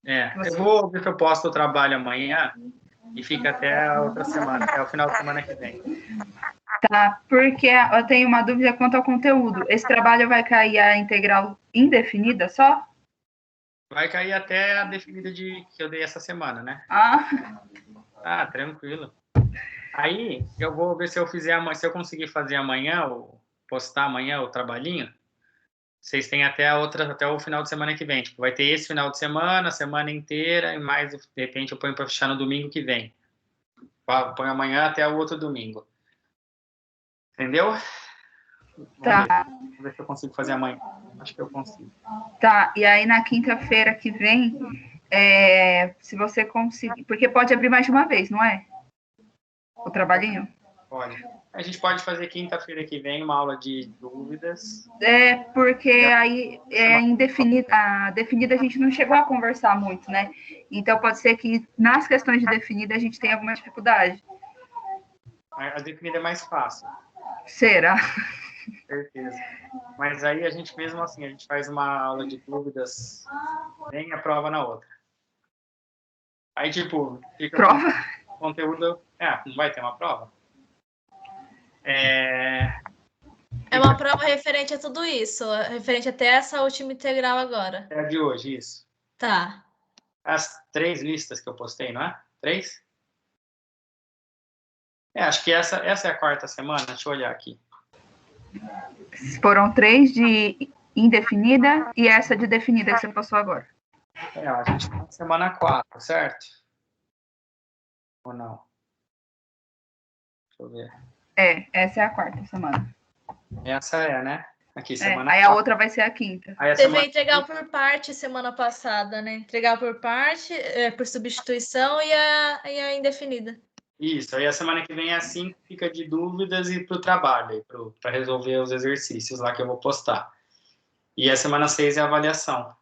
Eu vou ver se eu posto o trabalho amanhã e fica até a outra semana, até o final de semana que vem. Tá, porque eu tenho uma dúvida quanto ao conteúdo. Esse trabalho vai cair a integral indefinida só? Vai cair até a definida que eu dei essa semana, né? Ah, Tranquilo. Aí, eu vou ver se eu conseguir fazer amanhã, ou postar amanhã o trabalhinho, vocês têm até o final de semana que vem. Tipo, vai ter esse final de semana, a semana inteira, e mais, de repente, eu ponho para fechar no domingo que vem. Ponho amanhã até o outro domingo. Entendeu? tá. Vamos ver se eu consigo fazer amanhã. Acho que eu consigo. Tá, e aí na quinta-feira que vem, se você conseguir... Porque pode abrir mais de uma vez, não é? O trabalhinho? Pode. A gente pode fazer quinta-feira que vem uma aula de dúvidas. Porque aí a definida a gente não chegou a conversar muito, né? Então pode ser que nas questões de definida a gente tenha alguma dificuldade. A definida é mais fácil. Será? Certeza. Mas aí a gente, mesmo assim, a gente faz uma aula de dúvidas, nem a prova na outra. Aí, tipo, fica prova? Com conteúdo... não vai ter uma prova? É uma prova referente a tudo isso, referente até essa última integral agora. É a de hoje, isso. Tá. As 3 listas que eu postei, não é? 3? Acho que essa é a quarta semana, deixa eu olhar aqui. Foram 3 de indefinida e essa de definida que você postou agora. A gente tá na semana 4, certo? Ou não? Deixa eu ver. Essa é a quarta semana. Essa é, né? Aqui, semana aí 4. A outra vai ser a quinta. Teve entregar por parte semana passada, né? Entregar por parte, por substituição e a indefinida. Isso, aí a semana que vem é assim, fica de dúvidas e para o trabalho, para resolver os exercícios lá que eu vou postar. E a semana 6 é a avaliação.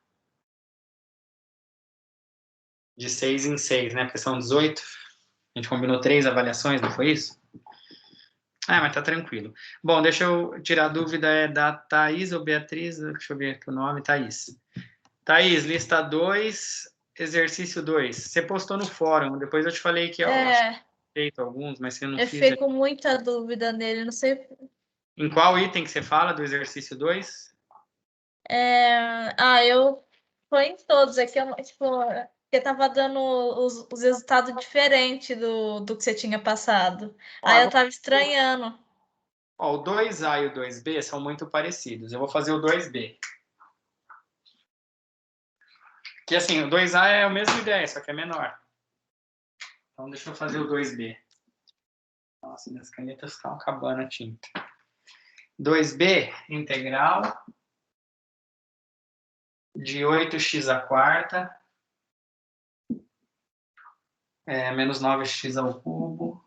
De 6 em 6, né? Porque são 18. A gente combinou 3 avaliações, não foi isso? Mas tá tranquilo. Bom, deixa eu tirar a dúvida, é da Thaís ou Beatriz? Deixa eu ver aqui o nome, Thaís. Thaís, lista 2, exercício 2. Você postou no fórum, depois eu te falei que eu feito alguns, mas você não eu fiz. fiquei com muita dúvida nele, não sei. Em qual item que você fala do exercício 2? Eu foi em todos, aqui porque tava dando os resultados diferentes do que você tinha passado. Aí eu tava estranhando. O 2A e o 2B são muito parecidos. Eu vou fazer o 2B. Que assim, o 2A é a mesma ideia, só que é menor. Então deixa eu fazer o 2B. Nossa, minhas canetas estão acabando a tinta. 2B, integral de 8x à quarta menos 9x ao cubo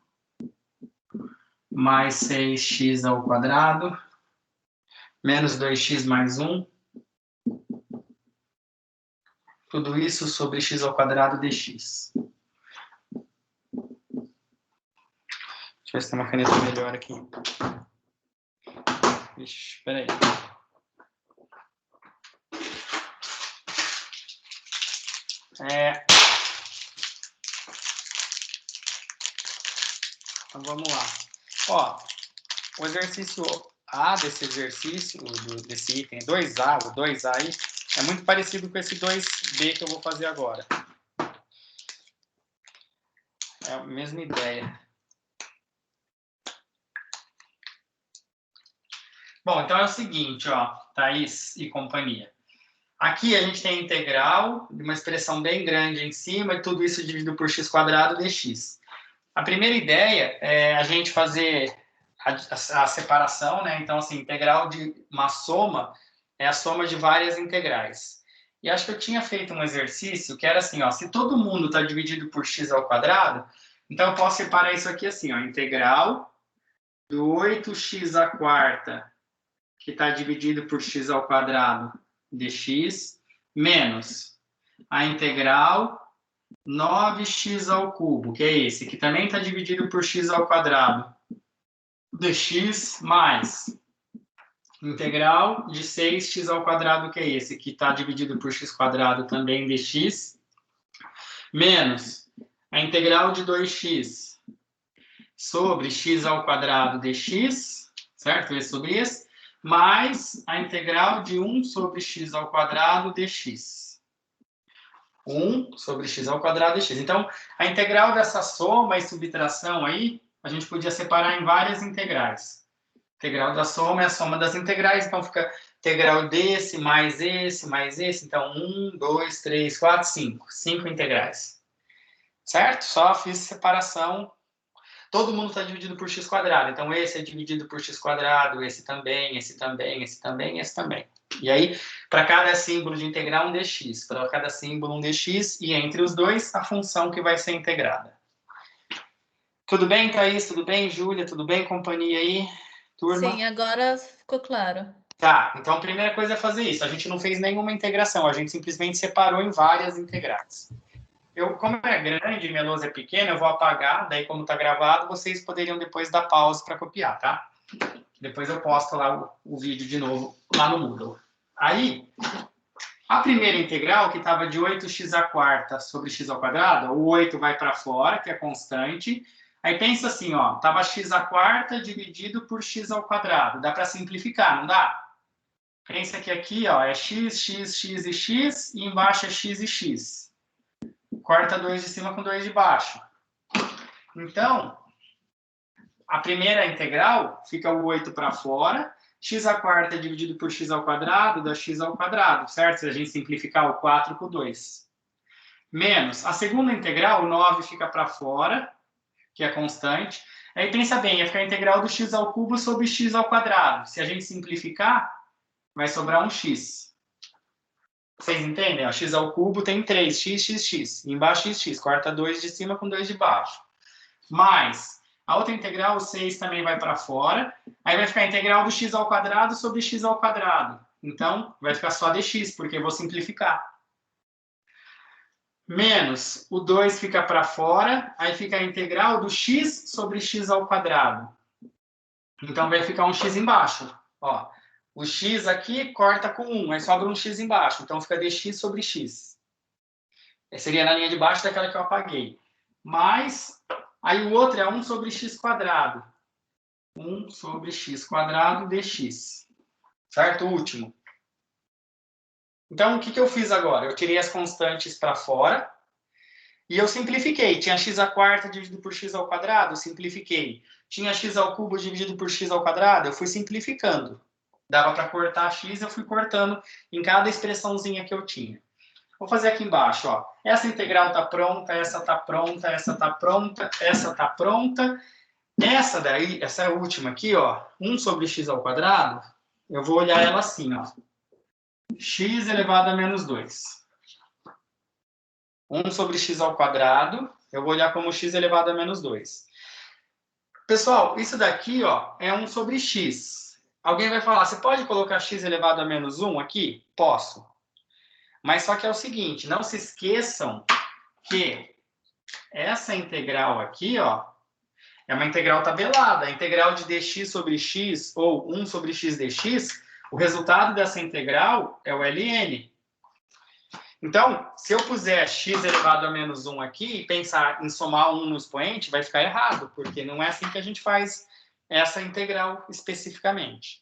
mais 6x ao quadrado menos 2x mais 1. Tudo isso sobre x ao quadrado dx. Deixa eu ver se tem uma caneta melhor aqui. Ixi, espera aí. Então vamos lá. O exercício A desse exercício, desse item 2A, o 2A aí, é muito parecido com esse 2B que eu vou fazer agora. É a mesma ideia. Bom, então é o seguinte, Thaís e companhia. Aqui a gente tem a integral de uma expressão bem grande em cima e tudo isso dividido por x² dx. A primeira ideia é a gente fazer a separação, né? Então, assim, integral de uma soma é a soma de várias integrais. E acho que eu tinha feito um exercício que era assim, se todo mundo está dividido por x ao quadrado, então eu posso separar isso aqui assim, integral do 8x à quarta, que está dividido por x ao quadrado dx, menos a integral 9x ao cubo, que é esse, que também está dividido por x ao quadrado dx, mais integral de 6x ao quadrado, que é esse, que está dividido por x² também dx, menos a integral de 2x sobre x ao quadrado dx, certo? Esse sobre esse, mais a integral de 1 sobre x ao quadrado dx. 1 sobre x ao quadrado dx. Então, a integral dessa soma e subtração aí, a gente podia separar em várias integrais. A integral da soma é a soma das integrais, então fica integral desse, mais esse, mais esse. Então, 1, 2, 3, 4, 5. 5 integrais. Certo? Só fiz separação. Todo mundo está dividido por x quadrado. Então, esse é dividido por x quadrado, esse também, esse também, esse também, esse também. E aí, para cada símbolo de integral, um dx. Para cada símbolo, um dx. E entre os dois, a função que vai ser integrada. Tudo bem, Thaís? Tudo bem, Júlia? Tudo bem, companhia aí? Turma? Sim, agora ficou claro. Tá, então a primeira coisa é fazer isso. A gente não fez nenhuma integração, a gente simplesmente separou em várias integrais. Como é grande e minha lousa é pequena, eu vou apagar, daí como está gravado, vocês poderiam depois dar pausa para copiar, tá? Depois eu posto lá o vídeo de novo, lá no Moodle. Aí, a primeira integral, que estava de 8x² sobre x ao quadrado, o 8 vai para fora, que é constante. Aí pensa assim, ó, estava x² dividido por x ao quadrado. Dá para simplificar, não dá? Pensa que aqui, ó, é x, x, x e x, e embaixo é x e x. Corta 2 de cima com 2 de baixo. Então, a primeira integral fica o 8 para fora, x² dividido por x ao quadrado dá x ao quadrado, certo? Se a gente simplificar o 4 com 2. Menos, a segunda integral, o 9 fica para fora, que é constante. Aí pensa bem, ia ficar a integral do x ao cubo sobre x ao quadrado. Se a gente simplificar, vai sobrar um x. Vocês entendem? O x ao cubo tem 3, x, x, x. E embaixo, x, x. Corta 2 de cima com 2 de baixo. Mais, a outra integral, o 6, também vai para fora. Aí vai ficar a integral do x ao quadrado sobre x ao quadrado. Então, vai ficar só dx, porque eu vou simplificar. Menos, o 2 fica para fora. Aí fica a integral do x sobre x ao quadrado. Então, vai ficar um x embaixo. Ó. O x aqui corta com 1, aí sobra um x embaixo. Então, fica dx sobre x. Seria na linha de baixo daquela que eu apaguei. Mas, aí o outro é 1 sobre x quadrado. 1 sobre x quadrado dx. Certo? O último. Então, o que eu fiz agora? Eu tirei as constantes para fora e eu simplifiquei. Tinha x² dividido por x ao quadrado, eu simplifiquei. Tinha x ao cubo dividido por x ao quadrado, eu fui simplificando. Dava para cortar x, eu fui cortando em cada expressãozinha que eu tinha. Vou fazer aqui embaixo, ó. Essa integral está pronta, essa está pronta, essa está pronta, essa está pronta. Essa daí, essa última aqui, ó, 1 sobre x ao quadrado, eu vou olhar ela assim, ó. X elevado a menos 2. 1 sobre x ao quadrado, eu vou olhar como x elevado a menos 2. Pessoal, isso daqui, ó, é 1 sobre x. Alguém vai falar, você pode colocar x elevado a menos 1 aqui? Posso. Mas só que é o seguinte, não se esqueçam que essa integral aqui, ó, é uma integral tabelada. A integral de dx sobre x, ou 1 sobre x dx, o resultado dessa integral é o ln. Então, se eu puser x elevado a menos 1 aqui e pensar em somar 1 no expoente, vai ficar errado, porque não é assim que a gente faz essa integral especificamente.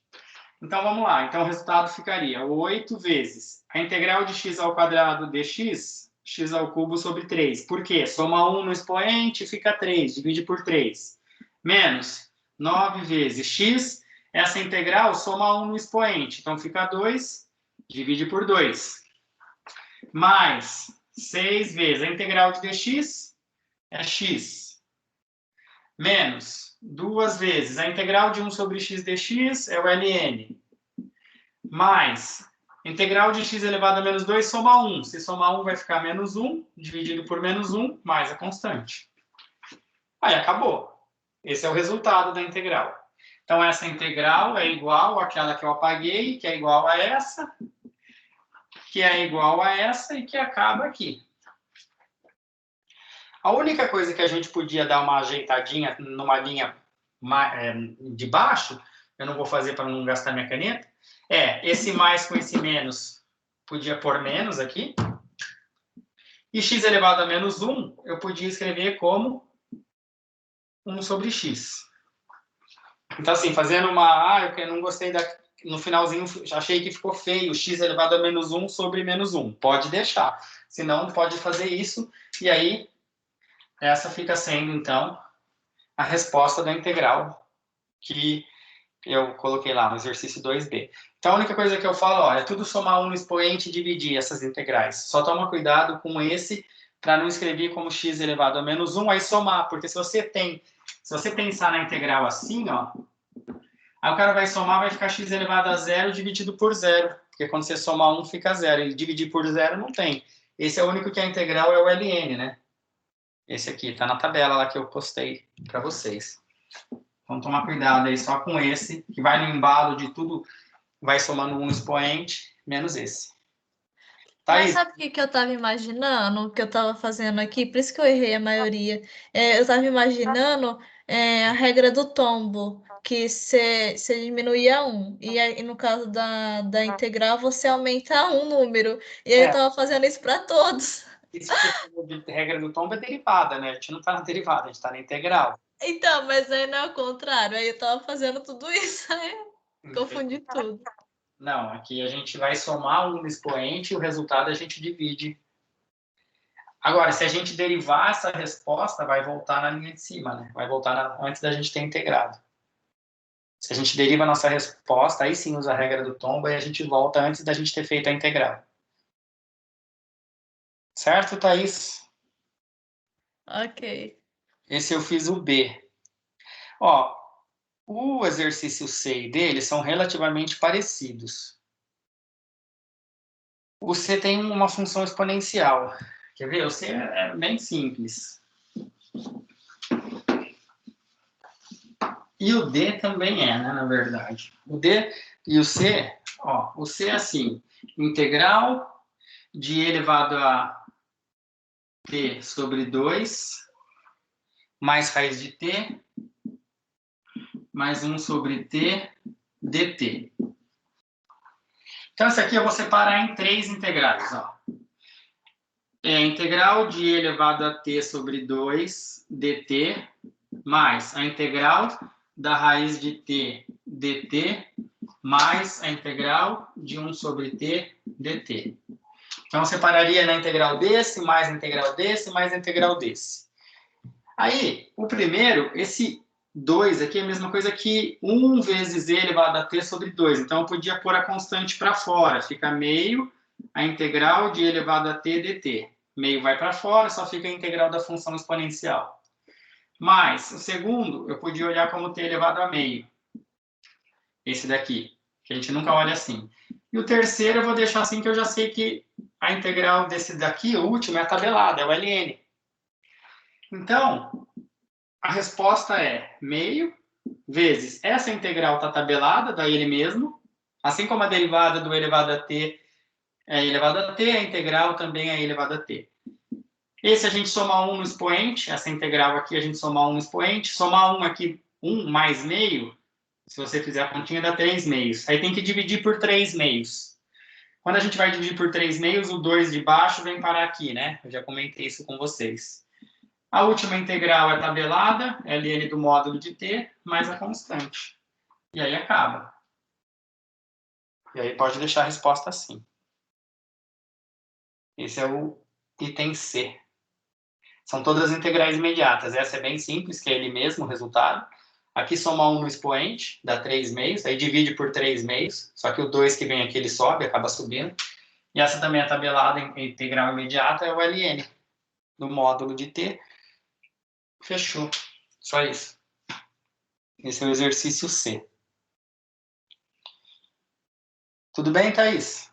Então, vamos lá. Então, o resultado ficaria 8 vezes a integral de x ao quadrado dx, x ao cubo sobre 3. Por quê? Soma 1 no expoente, fica 3, divide por 3. Menos 9 vezes x, essa integral soma 1 no expoente, então fica 2, divide por 2. Mais 6 vezes a integral de dx é x. Menos 2 vezes a integral de 1 sobre x dx é o ln. Mais a integral de x elevado a menos 2 soma 1. Se somar 1 vai ficar menos 1, dividido por menos 1, mais a constante. Aí acabou. Esse é o resultado da integral. Então, essa integral é igual àquela que eu apaguei, que é igual a essa, que é igual a essa e que acaba aqui. A única coisa que a gente podia dar uma ajeitadinha numa linha de baixo, eu não vou fazer para não gastar minha caneta, esse mais com esse menos, podia pôr menos aqui. E x elevado a menos 1, eu podia escrever como 1 sobre x. Então, assim, fazendo uma... eu não gostei no finalzinho, achei que ficou feio, x elevado a menos 1 sobre menos 1. Pode deixar. Se não, pode fazer isso. E aí, essa fica sendo, então, a resposta da integral que eu coloquei lá no exercício 2b. Então, a única coisa que eu falo, ó, é tudo somar 1 no expoente e dividir essas integrais. Só toma cuidado com esse, para não escrever como x elevado a menos 1, aí somar, porque se você pensar na integral assim, ó, aí o cara vai somar, vai ficar x elevado a 0 dividido por 0, porque quando você soma 1 fica 0, e dividir por 0 não tem. Esse é o único que a integral é o ln, né? Esse aqui, tá na tabela lá que eu postei para vocês. Então, tomar cuidado aí só com esse, que vai no embalo de tudo, vai somando 1 no expoente, menos esse. Tá Mas aí. sabe o que que eu tava imaginando, o que eu tava fazendo aqui? Por isso que eu errei a maioria. Eu tava imaginando a regra do tombo, que você diminuía 1. E aí, no caso da integral, você aumenta um número. E aí eu tava fazendo isso para todos. Isso que você falou de regra do tombo é derivada, né? A gente não tá na derivada, a gente tá na integral. Então, mas aí não é o contrário. Aí eu tava fazendo tudo isso, aí eu confundi tudo. Não, aqui a gente vai somar 1 no expoente e o resultado a gente divide. Agora, se a gente derivar essa resposta, vai voltar na linha de cima, né? Vai voltar antes da gente ter integrado. Se a gente deriva a nossa resposta, aí sim usa a regra do tombo e a gente volta antes da gente ter feito a integral. Certo, Thaís? Ok. Esse eu fiz o B. Ó, o exercício C e D, eles são relativamente parecidos. O C tem uma função exponencial. Quer ver? O C é bem simples. E o D também é, né, na verdade. O D e o C, ó, o C é assim, integral de e elevado a t sobre 2, mais raiz de t, mais 1 sobre t, dt. Então, isso aqui eu vou separar em 3 integrais, ó. É a integral de e elevado a t sobre 2 dt, mais a integral da raiz de t dt, mais a integral de 1 sobre t dt. Então, eu separaria na integral desse, mais a integral desse, mais a integral desse. Aí, o primeiro, esse 2 aqui é a mesma coisa que 1 vezes e elevado a t sobre 2. Então, eu podia pôr a constante para fora. Fica meio a integral de e elevado a t dt. Meio vai para fora, só fica a integral da função exponencial. Mas, o segundo, eu podia olhar como t elevado a meio. Esse daqui, que a gente nunca olha assim. E o terceiro eu vou deixar assim, que eu já sei que a integral desse daqui, o último, é a tabelada, é o ln. Então, a resposta é meio vezes essa integral está tabelada, daí ele mesmo, assim como a derivada do elevado a t é elevado a t, a integral também é elevado a t. Esse a gente soma 1 no expoente, essa integral aqui a gente soma 1 no expoente, somar 1 aqui, 1 mais meio, se você fizer a continha dá 3 meios. Aí tem que dividir por 3 meios. Quando a gente vai dividir por 3 meios, o 2 de baixo vem parar aqui, né? Eu já comentei isso com vocês. A última integral é tabelada, ln do módulo de t, mais a constante. E aí acaba. E aí pode deixar a resposta assim. Esse é o item C. São todas integrais imediatas. Essa é bem simples, que é ele mesmo o resultado. Aqui soma 1 no expoente, dá 3 meios, aí divide por 3 meios, só que o 2 que vem aqui ele sobe, acaba subindo. E essa também é tabelada em integral imediata, é o ln do módulo de t. Fechou. Só isso. Esse é o exercício C. Tudo bem, Thaís?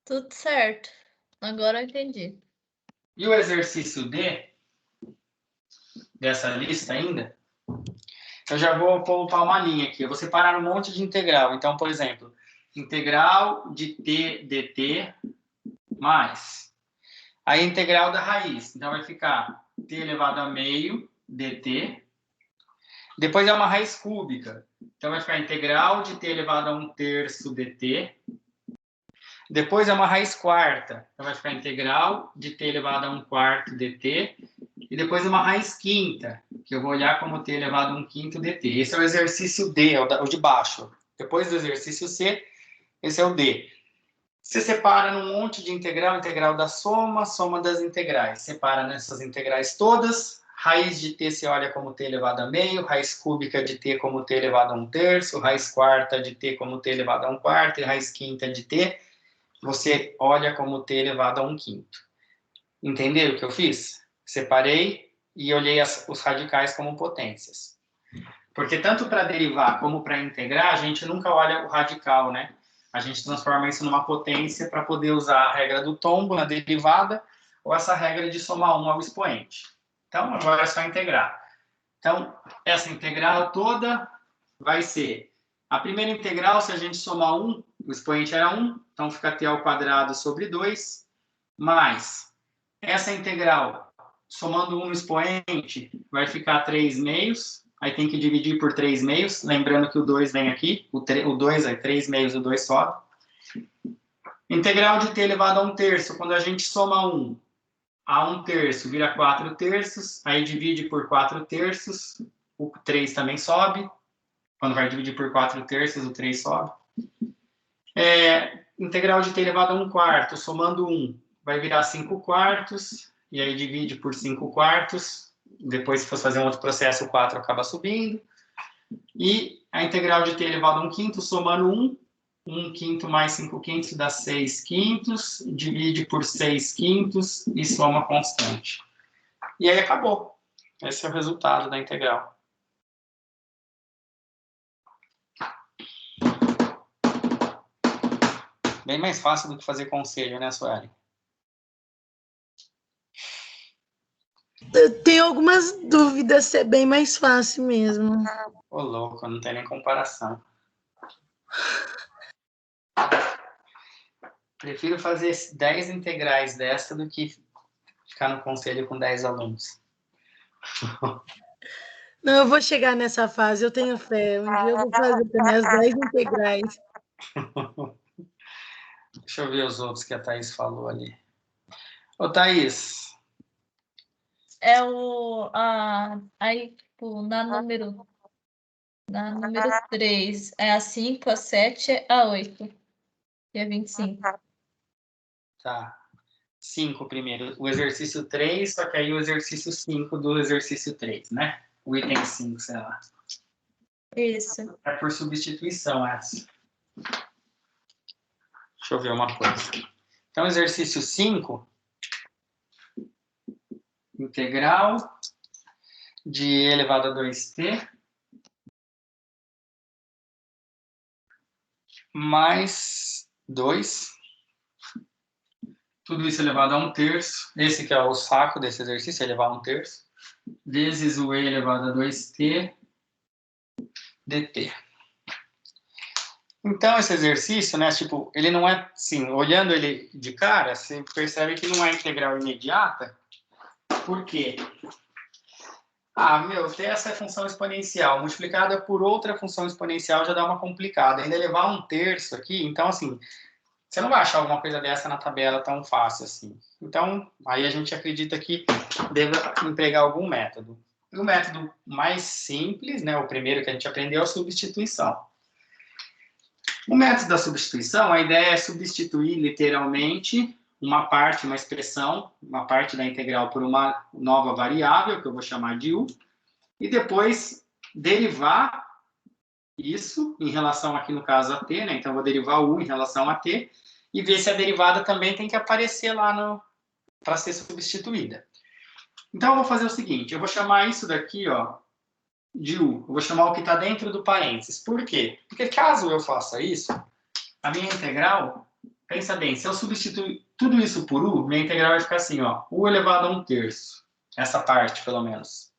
Tudo certo. Agora eu entendi. E o exercício D, dessa lista ainda, eu já vou poupar uma linha aqui. Eu vou separar um monte de integral. Então, por exemplo, integral de t dt mais a integral da raiz. Então, vai ficar t elevado a meio dt. Depois é uma raiz cúbica. Então, vai ficar integral de t elevado a 1/3 dt. Depois é uma raiz quarta, então vai ficar integral de t elevado a 1/4 dt, e depois uma raiz quinta, que eu vou olhar como t elevado a 1/5 dt. Esse é o exercício D, é o de baixo. Depois do exercício C, esse é o D. Você separa num monte de integral, integral da soma, soma das integrais. Separa nessas integrais todas. Raiz de t você olha como t elevado a meio, raiz cúbica de t como t elevado a 1/3, raiz quarta de t como t elevado a 1/4 e raiz quinta de t você olha como t elevado a 1/5. Entenderam o que eu fiz? Separei e olhei os radicais como potências. Porque tanto para derivar como para integrar, a gente nunca olha o radical, né? A gente transforma isso numa potência para poder usar a regra do tombo na derivada ou essa regra de somar 1 ao expoente. Então, agora é só integrar. Então, essa integral toda vai ser... A primeira integral, se a gente somar 1, o expoente era 1, então fica t ao quadrado sobre 2, mais essa integral, somando 1 no expoente, vai ficar 3 meios, aí tem que dividir por 3 meios, lembrando que o 2 vem aqui, o 2 é 3 meios, o 2 sobe. Integral de t elevado a 1/3, quando a gente soma 1 a 1/3 vira 4/3, aí divide por 4/3, o 3 também sobe, quando vai dividir por 4/3, o 3 sobe. Integral de t elevado a 1/4, somando 1, vai virar 5/4, e aí divide por 5/4. Depois, se for fazer um outro processo, o 4 acaba subindo. E a integral de t elevado a 1/5, somando 1, 1/5 mais 5/5 dá 6/5, divide por 6/5 e soma constante. E aí acabou. Esse é o resultado da integral. Bem mais fácil do que fazer conselho, né, Sueli? Eu tenho algumas dúvidas, se é bem mais fácil mesmo. Ô, louco, não tem nem comparação. Prefiro fazer 10 integrais dessa do que ficar no conselho com 10 alunos. Não, eu vou chegar nessa fase, eu tenho fé. Um dia eu vou fazer também as 10 integrais. Deixa eu ver os outros que a Thaís falou ali. Ô, Thaís. É aí, tipo, na número 3, é a 5, a 7, a 8 e a 25. Tá. 5 primeiro. O exercício 3, só que aí o exercício 5 do exercício 3, né? O item 5, sei lá. Isso. É por substituição essa. Deixa eu ver uma coisa. Então, exercício 5, integral de e elevado a 2t mais 2. Tudo isso elevado a 1/3. Esse que é o saco desse exercício, elevar a 1/3. Vezes o e elevado a 2t dt. Então, esse exercício, né, tipo, ele não é, assim, olhando ele de cara, você percebe que não é integral imediata. Por quê? Ter essa função exponencial multiplicada por outra função exponencial já dá uma complicada. Ainda levar 1/3 aqui, então, assim, você não vai achar alguma coisa dessa na tabela tão fácil assim. Então, aí a gente acredita que deva empregar algum método. E o método mais simples, né, o primeiro que a gente aprendeu é a substituição. O método da substituição, a ideia é substituir literalmente uma parte, uma expressão, uma parte da integral por uma nova variável, que eu vou chamar de u, e depois derivar isso em relação aqui no caso a t, né? Então eu vou derivar o u em relação a t e ver se a derivada também tem que aparecer lá para ser substituída. Então eu vou fazer o seguinte, eu vou chamar isso daqui, ó, de u. Eu vou chamar o que está dentro do parênteses. Por quê? Porque caso eu faça isso, a minha integral, pensa bem, se eu substituir tudo isso por u, minha integral vai ficar assim, ó, u elevado a 1/3. Essa parte, pelo menos.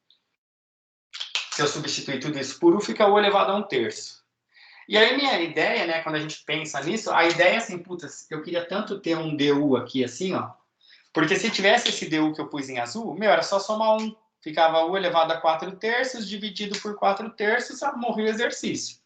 Se eu substituir tudo isso por u, fica u elevado a 1/3. E aí minha ideia, né, quando a gente pensa nisso, a ideia é assim, putz, eu queria tanto ter um du aqui assim, ó, porque se tivesse esse du que eu pus em azul, era só somar 1. Ficava u elevado a 4/3 dividido por 4/3, morria o exercício.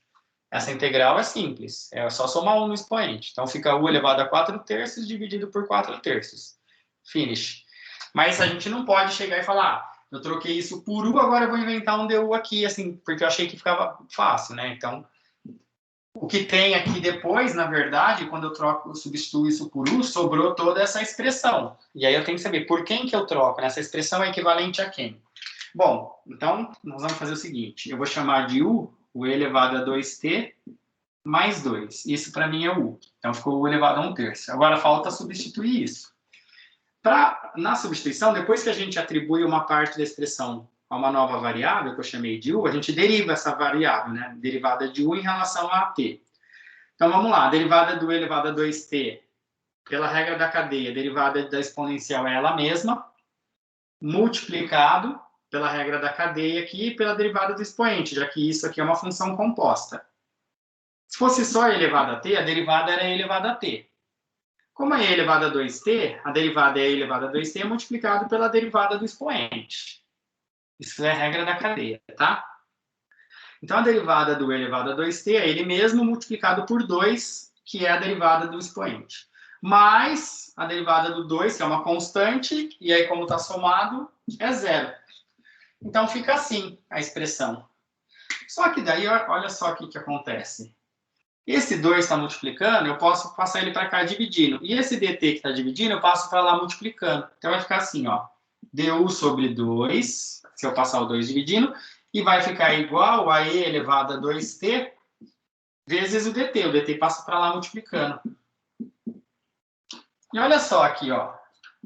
Essa integral é simples, é só somar 1 no expoente. Então, fica u elevado a 4/3 dividido por 4/3. Finish. Mas a gente não pode chegar e falar, eu troquei isso por u, agora eu vou inventar um du aqui, assim, porque eu achei que ficava fácil, né? Então, o que tem aqui depois, na verdade, quando eu substituo isso por u, sobrou toda essa expressão. E aí eu tenho que saber por quem que eu troco, né? Essa expressão é equivalente a quem? Bom, então, nós vamos fazer o seguinte, eu vou chamar de u elevado a 2t mais 2. Isso para mim é u. Então, ficou u elevado a 1/3. Agora, falta substituir isso. Na substituição, depois que a gente atribui uma parte da expressão a uma nova variável, que eu chamei de u, a gente deriva essa variável, né? Derivada de u em relação a t. Então, vamos lá. A derivada do u elevado a 2t, pela regra da cadeia, a derivada da exponencial é ela mesma, multiplicado pela regra da cadeia aqui e pela derivada do expoente, já que isso aqui é uma função composta. Se fosse só e elevado a t, a derivada era e elevado a t. Como é e elevado a 2t, a derivada é e elevado a 2t multiplicado pela derivada do expoente. Isso é a regra da cadeia, tá? Então, a derivada do e elevado a 2t é ele mesmo multiplicado por 2, que é a derivada do expoente. Mais a derivada do 2, que é uma constante, e aí, como está somado, é 0. Então, fica assim a expressão. Só que daí, olha só o que acontece. Esse 2 está multiplicando, eu posso passar ele para cá dividindo. E esse dt que está dividindo, eu passo para lá multiplicando. Então, vai ficar assim, ó. Du sobre 2, se eu passar o 2 dividindo, e vai ficar igual a e elevado a 2t vezes o dt. O dt passa para lá multiplicando. E olha só aqui, ó.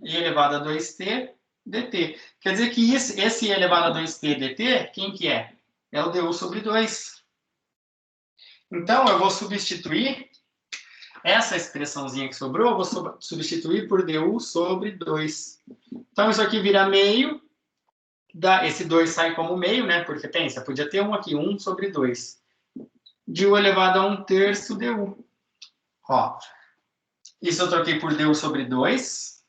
E elevado a 2t dt. Quer dizer que esse e elevado a 2t dt, quem que é? É o du sobre 2. Então, eu vou substituir essa expressãozinha que sobrou, eu vou substituir por du sobre 2. Então, isso aqui vira meio. Esse 2 sai como meio, né? Porque, pensa, podia ter um aqui, 1 sobre 2. De u elevado a 1/3 du. Ó, isso eu troquei por du sobre 2.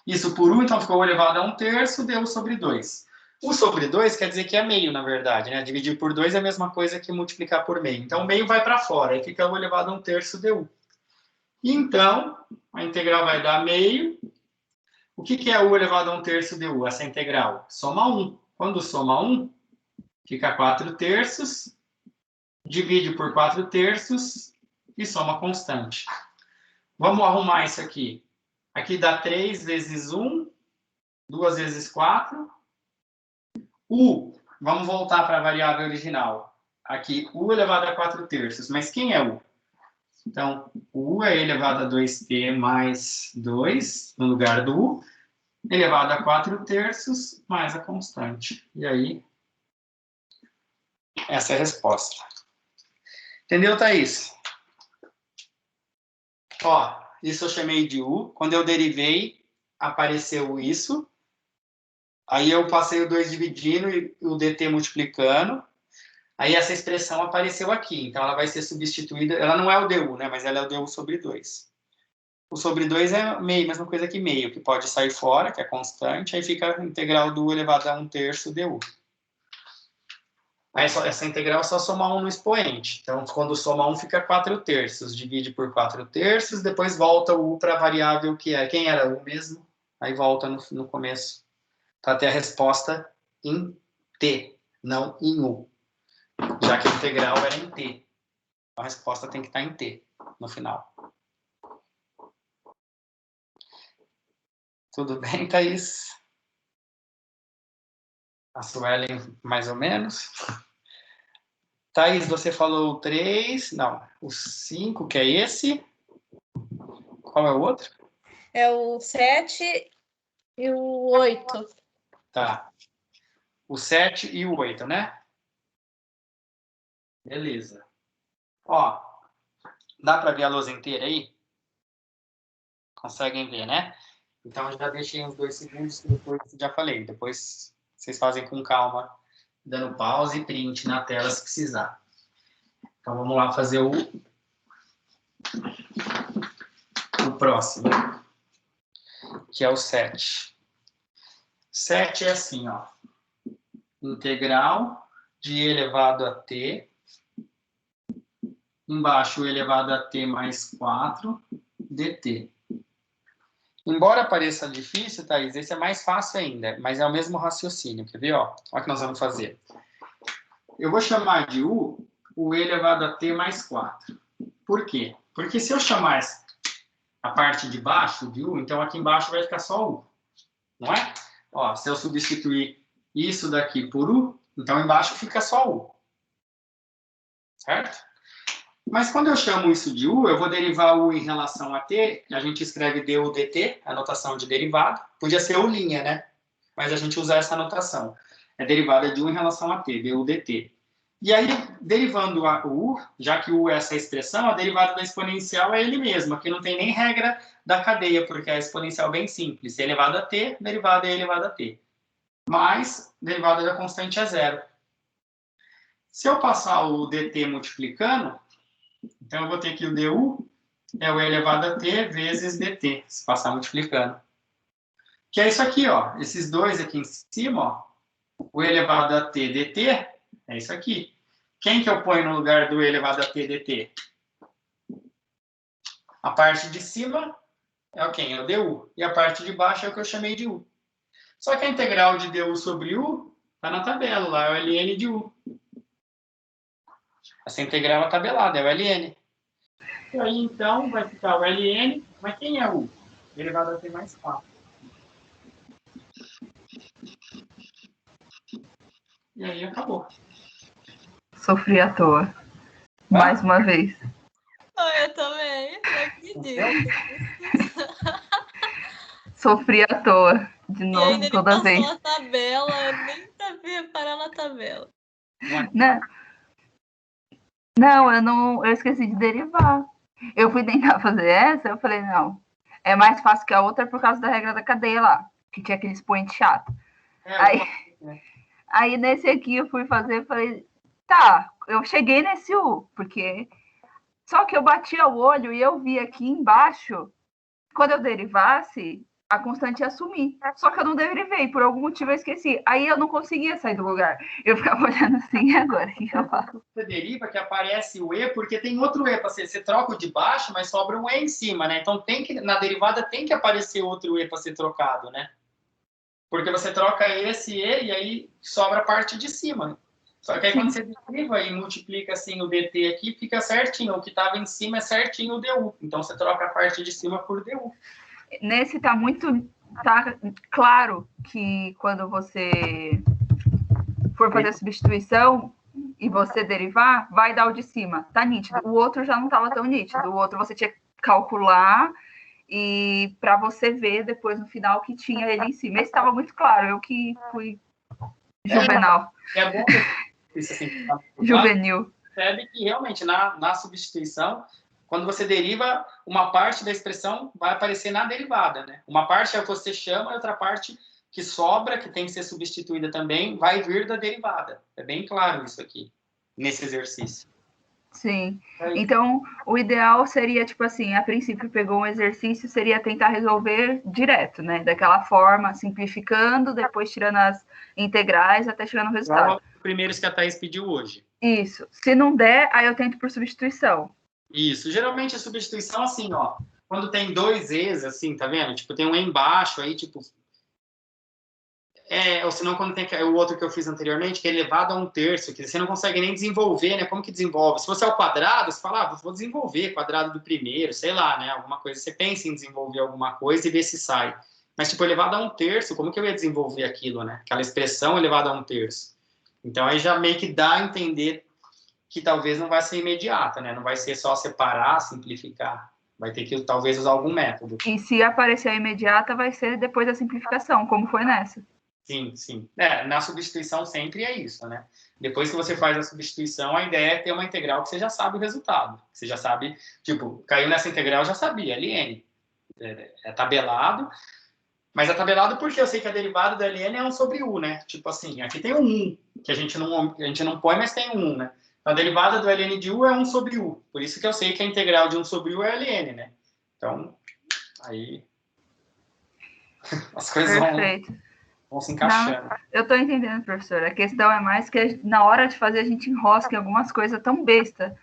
Isso por u, então ficou u elevado a 1/3 du sobre 2. O sobre 2 quer dizer que é meio, na verdade, né? Dividir por 2 é a mesma coisa que multiplicar por meio. Então, o meio vai para fora, aí fica u elevado a 1/3 du. E então, a integral vai dar meio. O que é u elevado a 1/3 du? Essa integral? Soma 1. Quando soma 1, fica 4/3, divide por 4/3 e soma constante. Vamos arrumar isso aqui. Aqui dá 3 vezes 1, 2 vezes 4. U, vamos voltar para a variável original. Aqui, u elevado a 4/3. Mas quem é u? Então, u é elevado a 2t mais 2, no lugar do u, elevado a 4/3 mais a constante. E aí, essa é a resposta. Entendeu, Thaís? Ó, isso eu chamei de u. Quando eu derivei, apareceu isso. Aí eu passei o 2 dividindo e o dt multiplicando. Aí essa expressão apareceu aqui. Então ela vai ser substituída. Ela não é o du, né? Mas ela é o du sobre 2. O sobre 2 é meio, mesma coisa que meio, que pode sair fora, que é constante. Aí fica a integral do u elevado a 1/3 du. Aí essa integral é só somar 1 no expoente. Então, quando soma 1, fica 4/3. Divide por 4/3, depois volta o u para a variável que é. Quem era u mesmo? Aí volta no começo. Para ter a resposta em t, não em u. Já que a integral era em t. A resposta tem que estar em t no final. Tudo bem, Thaís? A Suelen, mais ou menos. Thaís, você falou o 3, não, o 5, que é esse. Qual é o outro? É o 7 e o 8. Tá. O 7 e o 8, né? Beleza. Ó, dá para ver a lousa inteira aí? Conseguem ver, né? Então, eu já deixei uns 2 segundos, que depois já falei. Depois vocês fazem com calma, dando pause e print na tela se precisar. Então, vamos lá fazer o próximo, que é o 7. 7 é assim, ó. Integral de e elevado a t embaixo u elevado a t mais 4 dt. Embora pareça difícil, Thaís, esse é mais fácil ainda, mas é o mesmo raciocínio. Quer ver? Ó, olha o que nós vamos fazer. Eu vou chamar de u elevado a t mais 4. Por quê? Porque se eu chamar a parte de baixo de u, então aqui embaixo vai ficar só u. Não é? Ó, se eu substituir isso daqui por u, então embaixo fica só u. Certo? Mas quando eu chamo isso de u, eu vou derivar u em relação a t, a gente escreve du dt, a notação de derivada. Podia ser u', né? Mas a gente usa essa notação. É derivada de u em relação a t, du dt. E aí, derivando o u, já que u é essa expressão, a derivada da exponencial é ele mesmo. Aqui não tem nem regra da cadeia, porque é a exponencial bem simples. E elevado a t, derivada é elevado a t. Mais, derivada da constante é zero. Se eu passar o dt multiplicando, então eu vou ter que o du é o elevado a t vezes dt, se passar multiplicando. Que é isso aqui, ó. Esses dois aqui em cima, ó. O elevado a t dt é isso aqui. Quem que eu ponho no lugar do elevado a t dt? A parte de cima é quem? É o du. E a parte de baixo é o que eu chamei de u. Só que a integral de du sobre u está na tabela, lá é o ln de u. Essa integral é tabelada, é o ln. E aí, então, vai ficar o ln, mas quem é u? Elevado a t mais 4. E aí, acabou. Sofri à toa. Mais uma vez. Eu também. Não acredito. Sofri à toa. De E novo, ainda ele toda passou vez. a tabela, eu nem sabia parar na tabela. Não, eu esqueci de derivar. Eu fui tentar fazer essa, eu falei, não, é mais fácil que a outra por causa da regra da cadeia lá, que tinha aquele expoente chato. Aí nesse aqui eu fui fazer, falei, tá, eu cheguei nesse u, porque só que eu batia o olho e eu vi aqui embaixo, quando eu derivasse, a constante ia sumir. Só que eu não derivei, por algum motivo eu esqueci. Aí eu não conseguia sair do lugar. Eu ficava olhando assim, e agora? O que eu faço? Você deriva que aparece o e, porque tem outro e para ser. Você troca o de baixo, mas sobra um e em cima, né? Então na derivada tem que aparecer outro e para ser trocado, né? Porque você troca esse e aí sobra a parte de cima. Só que aí quando você deriva e multiplica assim o dt aqui, fica certinho. O que estava em cima é certinho o du. Então você troca a parte de cima por du. Nesse tá claro que quando você for fazer a substituição e você derivar, vai dar o de cima. Tá nítido. O outro já não estava tão nítido. O outro você tinha que calcular e para você ver depois no final que tinha ele em cima. Esse estava muito claro. Eu que fui juvenal. É bom isso assim. Juvenil. Percebe que realmente na substituição, quando você deriva, uma parte da expressão vai aparecer na derivada, né? Uma parte é o que você chama e outra parte que sobra, que tem que ser substituída também, vai vir da derivada. É bem claro isso aqui, nesse exercício. Sim. Então, o ideal seria, tipo assim, a princípio pegou um exercício, seria tentar resolver direto, né? Daquela forma, simplificando, depois tirando as integrais até chegar no resultado. Os primeiros que a Thaís pediu hoje. Isso. Se não der, aí eu tento por substituição. Isso. Geralmente a substituição, assim, ó, quando tem dois e's, assim, tá vendo? Tipo, tem um e embaixo, aí, tipo... ou senão quando tem o outro que eu fiz anteriormente, que é elevado a 1/3, que você não consegue nem desenvolver, né? Como que desenvolve? Se você é o quadrado, você fala, vou desenvolver quadrado do primeiro, sei lá, né? Alguma coisa. Você pensa em desenvolver alguma coisa e ver se sai. Mas, tipo, elevado a 1/3, como que eu ia desenvolver aquilo, né? Aquela expressão elevada a 1/3. Então, aí já meio que dá a entender que talvez não vai ser imediata, né? Não vai ser só separar, simplificar. Vai ter que, talvez, usar algum método. E se aparecer a imediata, vai ser depois da simplificação, como foi nessa. Sim, sim. Na substituição sempre é isso, né? Depois que você faz a substituição, a ideia é ter uma integral que você já sabe o resultado. Você já sabe, tipo, caiu nessa integral, já sabia, ln. É tabelado, mas é tabelado porque eu sei que a derivada da ln é 1 sobre u, né? Tipo assim, aqui tem um 1, que a gente não põe, mas tem um 1, né? A derivada do ln de u é 1 sobre u. Por isso que eu sei que a integral de 1 sobre u é ln, né? Então, aí as coisas vão se encaixando. Não, eu estou entendendo, professora. A questão é mais que na hora de fazer a gente enrosca em algumas coisas tão besta.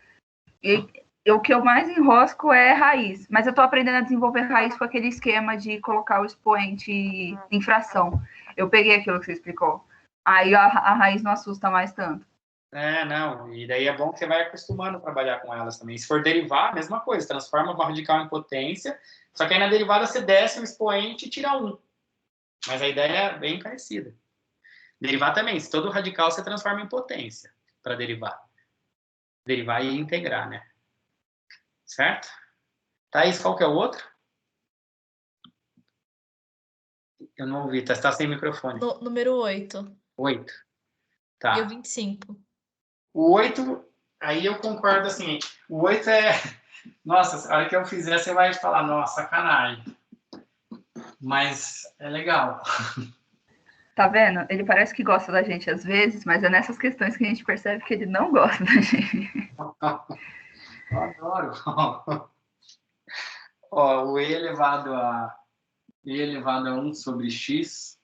E o que eu mais enrosco é raiz, mas eu estou aprendendo a desenvolver raiz com aquele esquema de colocar o expoente em fração. Eu peguei aquilo que você explicou. Aí a raiz não assusta mais tanto. Não, e daí é bom que você vai acostumando a trabalhar com elas também. Se for derivar, a mesma coisa, transforma o radical em potência, só que aí na derivada você desce o expoente e tira 1. Mas a ideia é bem parecida. Derivar também, se todo radical você transforma em potência para derivar. Derivar e integrar, né? Certo? Thaís, qual que é o outro? Eu não ouvi, tá sem microfone. Número 8. 8. Tá. E o 25. O 8, aí eu concordo assim, o 8 é... Nossa, a hora que eu fizer, você vai falar, nossa, sacanagem. Mas é legal. Tá vendo? Ele parece que gosta da gente às vezes, mas é nessas questões que a gente percebe que ele não gosta da gente. Eu adoro. Ó, o e elevado a 1 sobre x.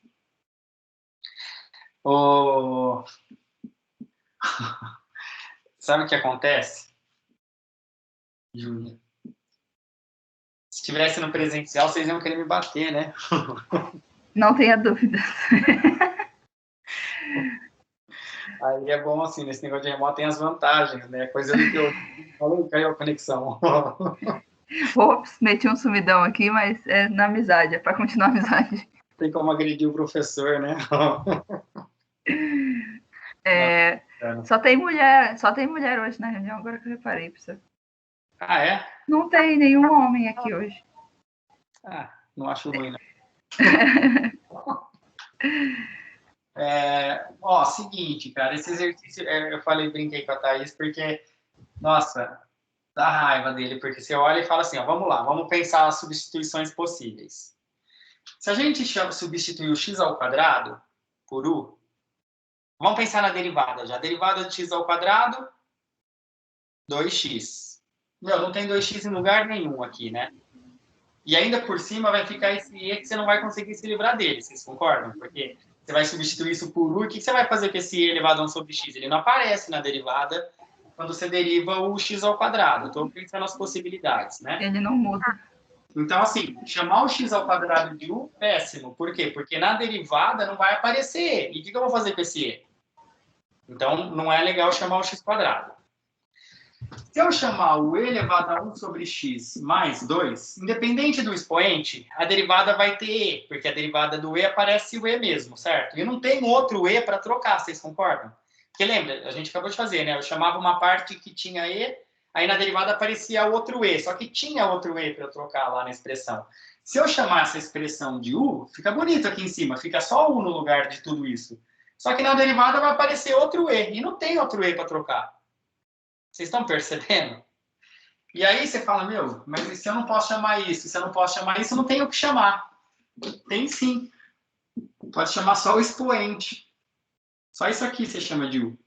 Sabe o que acontece, Júlia? Se estivesse no presencial, vocês iam querer me bater, né? Não tenha dúvida. Aí é bom, assim, nesse negócio de remoto tem as vantagens, né? Coisa do que eu falei, caiu a conexão. Ops, meti um sumidão aqui, mas é na amizade, é para continuar a amizade. Tem como agredir o professor, né? Só tem mulher hoje na reunião, agora que eu reparei. Ah, é? Não tem nenhum homem aqui hoje. Ah, não acho ruim, né? Seguinte, cara, esse exercício, eu brinquei com a Thaís, porque, nossa, dá raiva dele, porque você olha e fala assim, ó, vamos lá, vamos pensar as substituições possíveis. Se a gente substituir o x ao quadrado por u, vamos pensar na derivada já. Derivada de x ao quadrado, 2x. Meu, não tem 2x em lugar nenhum aqui, né? E ainda por cima vai ficar esse e que você não vai conseguir se livrar dele, vocês concordam? Porque você vai substituir isso por u, e o que você vai fazer com esse e elevado a 1 sobre x? Ele não aparece na derivada quando você deriva o x ao quadrado. Estou pensando nas possibilidades, né? Ele não muda. Então, assim, chamar o x ao quadrado de u, péssimo. Por quê? Porque na derivada não vai aparecer e. E o que eu vou fazer com esse e? Então, não é legal chamar o x quadrado. Se eu chamar o e elevado a 1 sobre x mais 2, independente do expoente, a derivada vai ter e, porque a derivada do e aparece o e mesmo, certo? E não tem outro e para trocar, vocês concordam? Porque lembra, a gente acabou de fazer, né? Eu chamava uma parte que tinha e, aí na derivada aparecia outro e, só que tinha outro e para eu trocar lá na expressão. Se eu chamar essa expressão de u, fica bonito aqui em cima, fica só u no lugar de tudo isso. Só que na derivada vai aparecer outro e, e não tem outro e para trocar. Vocês estão percebendo? E aí você fala, meu, mas se eu não posso chamar isso, se eu não posso chamar isso, eu não tenho o que chamar. Tem sim. Pode chamar só o expoente. Só isso aqui você chama de u.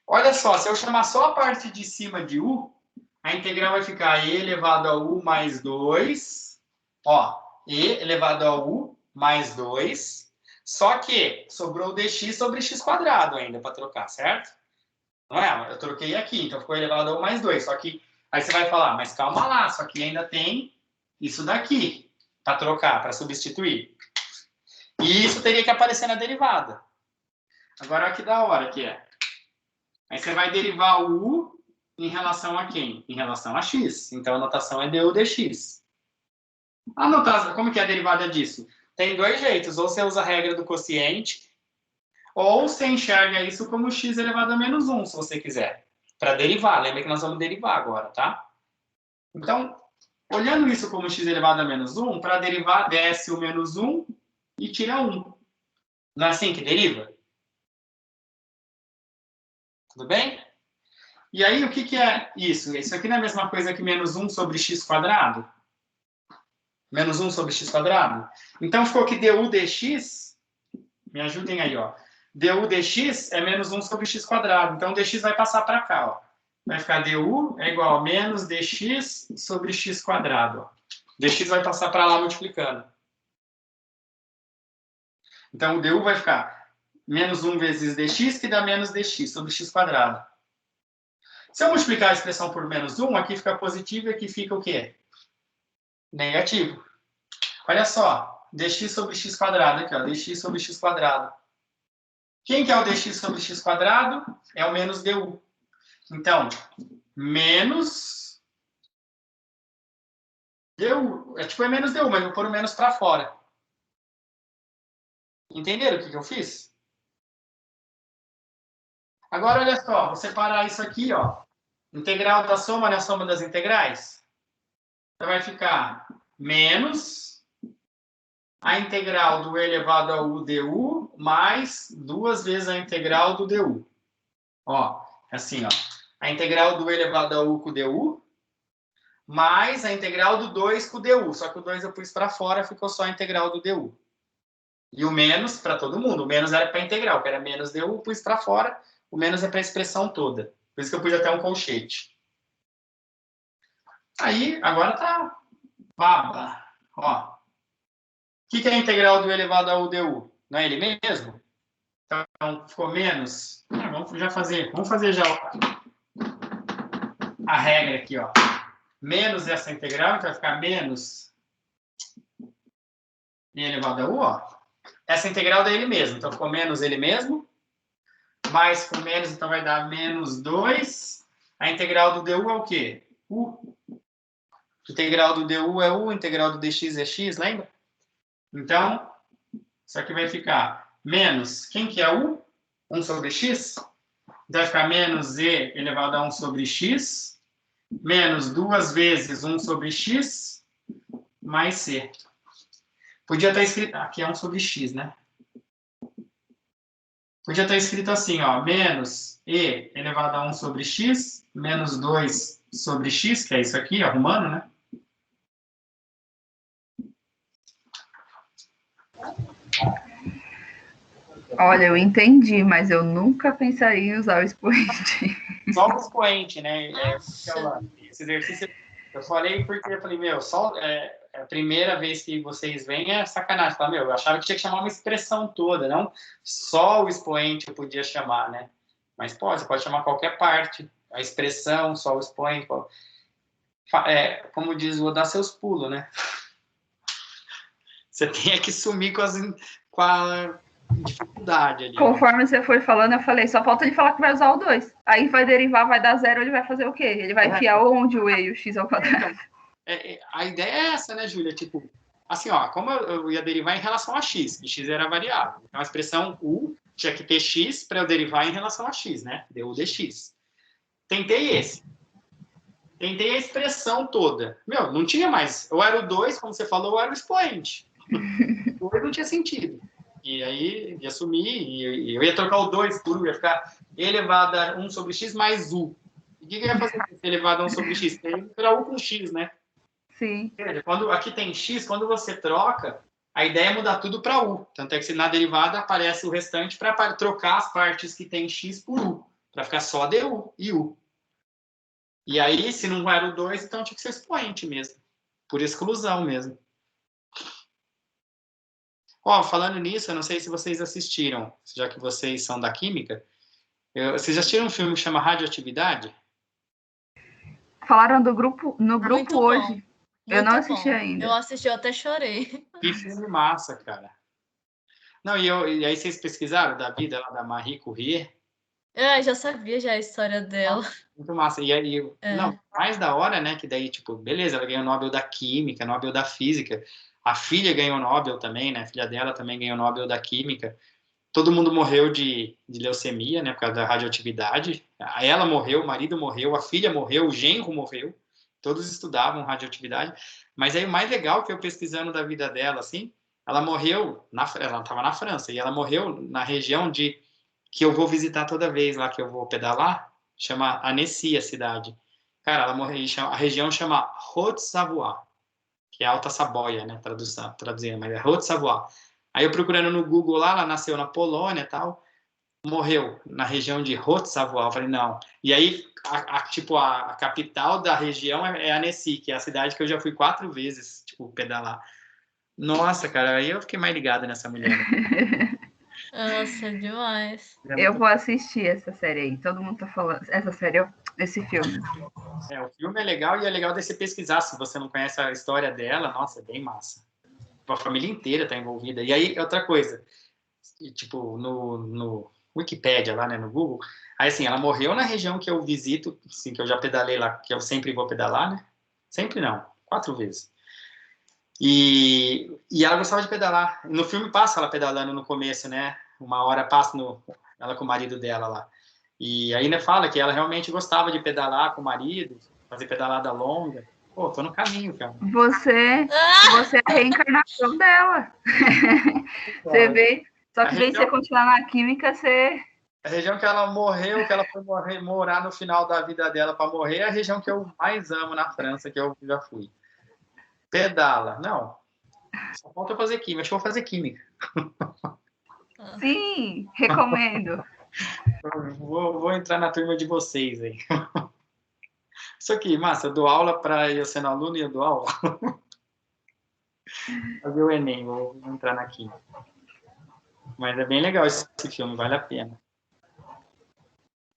Olha só, se eu chamar só a parte de cima de u, a integral vai ficar e elevado a u mais 2. Ó, e elevado a u mais 2. Só que sobrou o dx sobre x quadrado ainda para trocar, certo? Não é? Eu troquei aqui, então ficou elevado a 1 mais 2. Só que aí você vai falar, mas calma lá, só que ainda tem isso daqui para trocar, para substituir. E isso teria que aparecer na derivada. Agora, olha que da hora que é. Aí você vai derivar o u em relação a quem? Em relação a x. Então a notação é du dx. Como que é a derivada disso? Tem dois jeitos. Ou você usa a regra do quociente, ou você enxerga isso como x elevado a menos 1, se você quiser. Para derivar. Lembra que nós vamos derivar agora, tá? Então, olhando isso como x elevado a menos 1, para derivar, desce o menos 1 e tira 1. Não é assim que deriva? Tudo bem? E aí, o que é isso? Isso aqui não é a mesma coisa que menos 1 sobre x quadrado? Menos 1 sobre x quadrado? Então, ficou que du dx... Me ajudem aí, ó. Du dx é menos 1 sobre x quadrado. Então, dx vai passar para cá, ó. Vai ficar du é igual a menos dx sobre x quadrado. Ó. Dx vai passar para lá multiplicando. Então, o du vai ficar menos 1 vezes dx, que dá menos dx sobre x quadrado. Se eu multiplicar a expressão por menos 1, aqui fica positivo e aqui fica o quê? Negativo. Olha só, dx sobre x quadrado aqui, ó, dx sobre x quadrado. Quem que é o dx sobre x quadrado? É o menos du. Então, menos du, é menos du, mas eu vou pôr o menos para fora. Entenderam o que eu fiz? Agora, olha só, vou separar isso aqui, ó. Integral da soma na soma das integrais. Então, vai ficar menos a integral do e elevado a u du mais 2 vezes a integral do du. Ó, assim, ó. A integral do e elevado a u com o du mais a integral do 2 com o du. Só que o 2 eu pus para fora, ficou só a integral do du. E o menos para todo mundo. O menos era para a integral, que era menos du, pus para fora. O menos é para a expressão toda. Por isso que eu pus até um colchete. Aí, agora tá baba. Ó. O que é a integral do e elevado a u du? Não é ele mesmo? Então, ficou menos. Vamos fazer já a regra aqui, ó. Menos essa integral, então vai ficar menos e elevado a u, ó. Essa integral é ele mesmo, então ficou menos ele mesmo. Mais com menos, então vai dar menos 2. A integral do du é o quê? U. A integral do du é u, a integral do dx é x, lembra? Então, isso aqui vai ficar menos, quem que é u? 1 sobre x. Então vai ficar menos e elevado a 1 sobre x, menos 2 vezes 1 sobre x, mais c. Podia estar escrito, aqui é 1 sobre x, né? Podia estar escrito assim, ó, menos e elevado a 1 sobre x, menos 2 sobre x, que é isso aqui, arrumando, né? Olha, eu entendi, mas eu nunca pensaria em usar o expoente. Só o expoente, né? Esse exercício eu falei porque eu falei, meu, só a primeira vez que vocês vêm é sacanagem. Fala, meu, eu achava que tinha que chamar uma expressão toda, não só o expoente eu podia chamar, né? Mas pode, você pode chamar qualquer parte, a expressão, só o expoente. Como diz, vou dar seus pulos, né? Você tem que sumir com a dificuldade ali. Conforme você foi falando, eu falei, só falta ele falar que vai usar o 2. Aí vai derivar, vai dar 0, ele vai fazer o quê? Ele vai enfiar onde o e e o x ao quadrado? A ideia é essa, né, Júlia? Tipo, assim, ó, como eu ia derivar em relação a x, e x era variável. Então, a expressão u tinha que ter x para eu derivar em relação a x, né? Du dx. Tentei esse. Tentei a expressão toda. Meu, não tinha mais. Ou era o 2, como você falou, ou era o expoente. O 2 não tinha sentido. E aí ia sumir, e eu ia trocar o 2 por u, ia ficar elevado a 1 sobre x mais u. E o que eu ia fazer com elevado a 1 sobre x? Ia virar u com x, né? Sim. Quando aqui tem x, quando você troca, a ideia é mudar tudo para u. Tanto é que na derivada aparece o restante para trocar as partes que tem x por u, para ficar só du e u. E aí, se não era o 2, então tinha que ser expoente mesmo. Por exclusão mesmo. Ó, falando nisso, eu não sei se vocês assistiram, já que vocês são da química. Vocês já assistiram um filme que chama Radioatividade? Falaram do grupo, no grupo Muito hoje. bom. Eu não Muito assisti bom. ainda. Eu assisti, eu até chorei. Que filme massa, cara. Não, e aí vocês pesquisaram da vida lá da Marie Curie? Eu já sabia já a história dela. Muito massa. Não, mais da hora, né? Que daí, tipo, beleza, ela ganhou o Nobel da Química, Nobel da Física. A filha ganhou o Nobel também, né? A filha dela também ganhou o Nobel da Química. Todo mundo morreu de leucemia, né? Por causa da radioatividade. Ela morreu, o marido morreu, a filha morreu, o genro morreu. Todos estudavam radioatividade. Mas aí o mais legal que eu pesquisando da vida dela, assim, ela morreu, ela estava na França, e ela morreu na região que eu vou visitar toda vez lá que eu vou pedalar, chama Annecy, a cidade. Cara, ela morreu, a região chama Haute-Savoie, que é Alta Saboia, né, traduzindo, mas é Haute-Savoie. Aí eu procurando no Google lá, ela nasceu na Polônia e tal, morreu na região de Haute-Savoie. Eu falei, não. E aí, tipo, a capital da região é Annecy, que é a cidade que eu já fui 4 vezes, tipo, pedalar. Nossa, cara, aí eu fiquei mais ligado nessa mulher. Nossa, demais. Eu vou assistir essa série aí. Todo mundo tá falando. Essa série esse filme. O filme é legal e é legal de você pesquisar. Se você não conhece a história dela, nossa, é bem massa. A família inteira tá envolvida. E aí, outra coisa, tipo, no Wikipédia, lá, né, no Google, aí, assim, ela morreu na região que eu visito, assim, que eu já pedalei lá, que eu sempre vou pedalar, né? Sempre não, 4 vezes. E ela gostava de pedalar. No filme passa ela pedalando no começo, né? Uma hora passa ela com o marido dela lá. E ainda fala que ela realmente gostava de pedalar com o marido, fazer pedalada longa. Pô, tô no caminho, cara. Você é a reencarnação dela. Você vê. Só que, em vez de você continuar na química, você... A região que ela morreu, que ela foi morar no final da vida dela para morrer, é a região que eu mais amo na França, que eu já fui. Pedala. Não. Só falta eu fazer química. Acho que eu vou fazer química. Sim, recomendo. Vou entrar na turma de vocês aí. Isso aqui, massa, eu dou aula para eu sendo aluno e eu dou aula. Fazer o Enem, vou entrar na química. Mas é bem legal esse filme, vale a pena.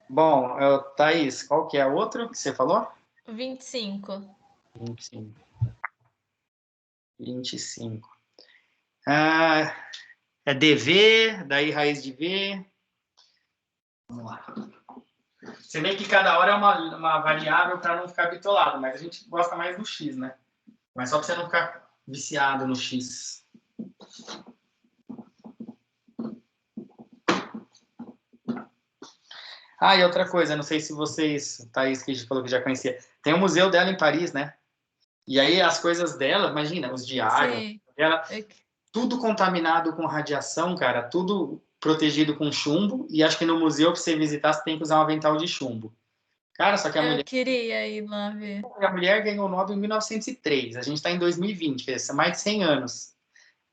Bom, Thaís, qual que é o outro que você falou? 25. 25. É DV, daí raiz de V. Vamos lá. Você vê que cada hora é uma variável para não ficar bitolado, mas a gente gosta mais do X, né? Mas só para você não ficar viciado no X. E outra coisa, não sei se vocês, Thaís, que a gente falou que já conhecia, tem o museu dela em Paris, né? E aí as coisas dela, imagina, os diários dela, tudo contaminado com radiação, cara, tudo protegido com chumbo, e acho que no museu, para você visitar, você tem que usar um avental de chumbo. Cara, só que Eu queria ir lá ver. A mulher ganhou o Nobel em 1903, a gente está em 2020, são mais de 100 anos.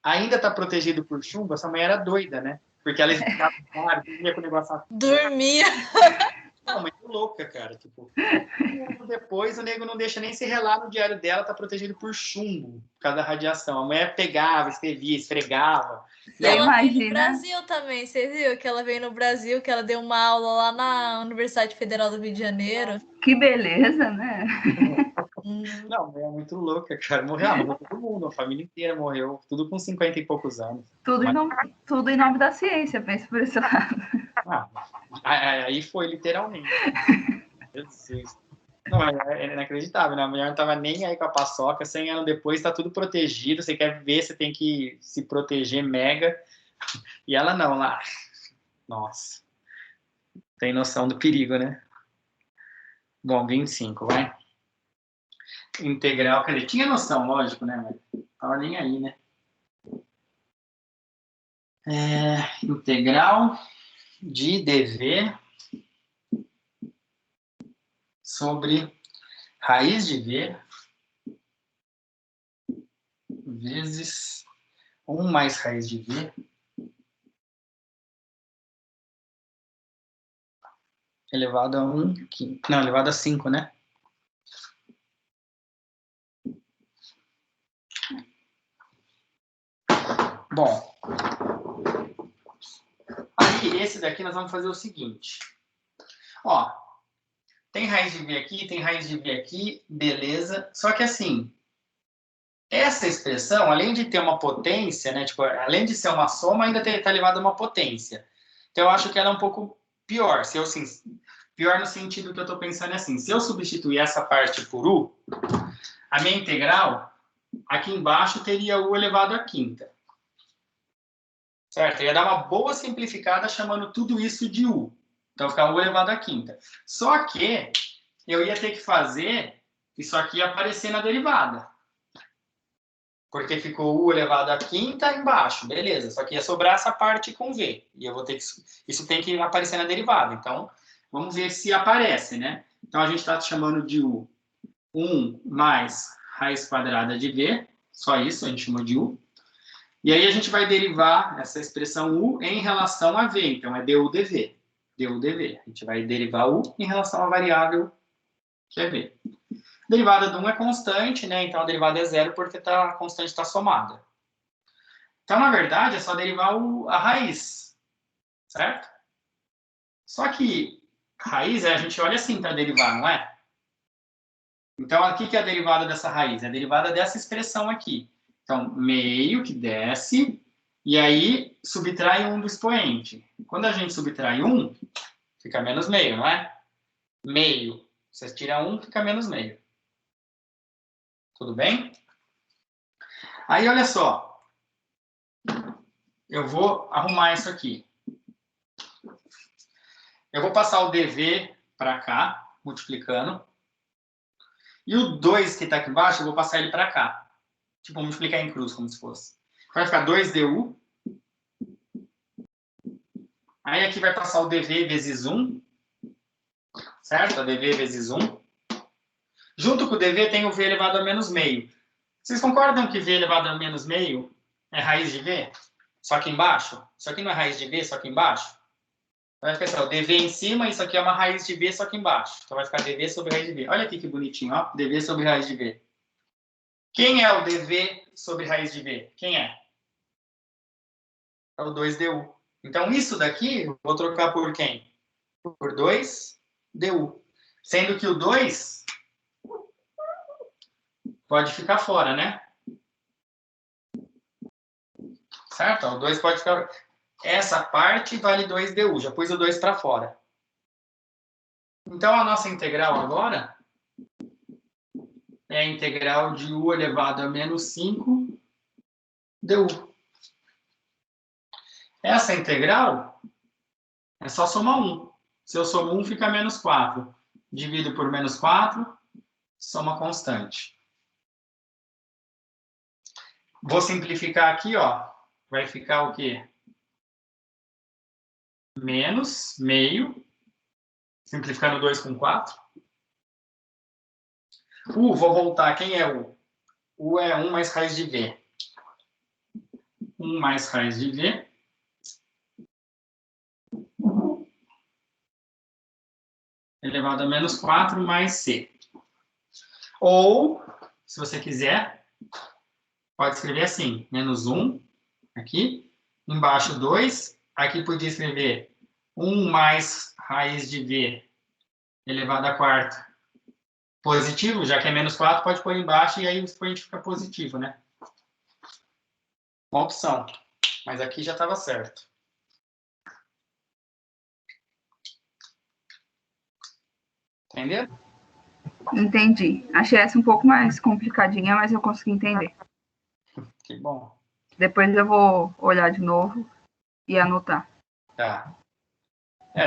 Ainda está protegido por chumbo, essa mulher era doida, né? Porque ela ficava dormia com o negócio. Dormia! Não, mas é louca, cara. Tipo, depois o nego não deixa nem se relar no diário dela, tá protegido por chumbo, por causa da radiação. A mulher pegava, escrevia, esfregava. E ela veio no Brasil também, você viu? Que ela veio no Brasil, que ela deu uma aula lá na Universidade Federal do Rio de Janeiro. Que beleza, né? Não, é muito louca, cara. Morreu todo mundo, a família inteira morreu, tudo com 50 e poucos anos. Tudo em nome da ciência, pensa por esse lado. Aí foi, literalmente. Jesus. Não, é inacreditável, né? A mulher não tava nem aí com a paçoca, 100 anos depois tá tudo protegido, você quer ver, você tem que se proteger mega, e ela não, lá. Nossa. Tem noção do perigo, né? Bom, 25, vai. Integral, quer dizer, tinha noção, lógico, né? Mas tava nem aí, né? Integral de dv sobre raiz de v vezes 1 mais raiz de v elevado a 1 quinto. Não, elevado a 5, né? Bom, aí esse daqui nós vamos fazer o seguinte. Ó, tem raiz de v aqui, tem raiz de v aqui, beleza. Só que assim, essa expressão, além de ter uma potência, né? Tipo, além de ser uma soma, ainda está elevada a uma potência. Então eu acho que ela é um pouco pior. Pior no sentido que eu estou pensando assim. Se eu substituir essa parte por u, a minha integral, aqui embaixo teria u elevado à quinta. Certo? Eu ia dar uma boa simplificada chamando tudo isso de u. Então, ficar u elevado à quinta. Só que eu ia ter que fazer isso aqui aparecer na derivada. Porque ficou u elevado à quinta embaixo. Beleza. Só que ia sobrar essa parte com v. E eu vou ter que... Isso tem que aparecer na derivada. Então, vamos ver se aparece, né? Então, a gente está chamando de u 1 mais raiz quadrada de v. Só isso, a gente chamou de u. E aí a gente vai derivar essa expressão u em relação a v. Então, é du dv. Du dv. A gente vai derivar u em relação à variável que é v. A derivada do 1 é constante, né? Então, a derivada é zero porque a constante está somada. Então, na verdade, é só derivar a raiz. Certo? Só que Raiz, a gente olha assim para derivar, não é? Então, aqui que é a derivada dessa raiz? É a derivada dessa expressão aqui. Então, meio que desce, e aí subtrai 1 do expoente. Quando a gente subtrai 1, fica menos meio, não é? Meio. Você tira 1, fica menos meio. Tudo bem? Aí, olha só. Eu vou arrumar isso aqui. Eu vou passar o dv para cá, multiplicando. E o 2 que está aqui embaixo, eu vou passar ele para cá. Tipo, multiplicar em cruz, como se fosse. Vai ficar 2du. Aí aqui vai passar o dv vezes 1. Certo? A dv vezes 1. Junto com o dv tem o v elevado a menos meio. Vocês concordam que v elevado a menos meio é raiz de v? Só aqui embaixo? Isso aqui não é raiz de v, só aqui embaixo? Vai ficar assim, ó, dv em cima, isso aqui é uma raiz de v, só aqui embaixo. Então vai ficar dv sobre raiz de v. Olha aqui que bonitinho, ó. dv sobre raiz de v. Quem é o dv sobre raiz de v? Quem é? É o 2du. Então isso daqui, eu vou trocar por quem? Por 2du. Sendo que o 2 pode ficar fora, né? Certo? O 2 pode ficar... Essa parte vale 2du. Já pus o 2 para fora. Então, a nossa integral agora é a integral de u elevado a menos 5 du. Essa integral é só somar 1. Se eu somo 1, fica menos 4. Divido por menos 4, soma constante. Vou simplificar aqui, ó. Vai ficar o quê? Menos meio. Simplificando 2 com 4. Vou voltar. Quem é u? U é 1 mais raiz de v. 1 mais raiz de v. Elevado a menos 4 mais c. Ou, se você quiser, pode escrever assim. Menos 1, aqui. Embaixo 2. Aqui podia escrever 1 mais raiz de v elevado a quarta. Positivo, já que é menos 4, pode pôr embaixo e aí o expoente fica positivo, né? Uma opção. Mas aqui já estava certo. Entendeu? Entendi. Achei essa um pouco mais complicadinha, mas eu consegui entender. Que bom. Depois eu vou olhar de novo e anotar. Tá.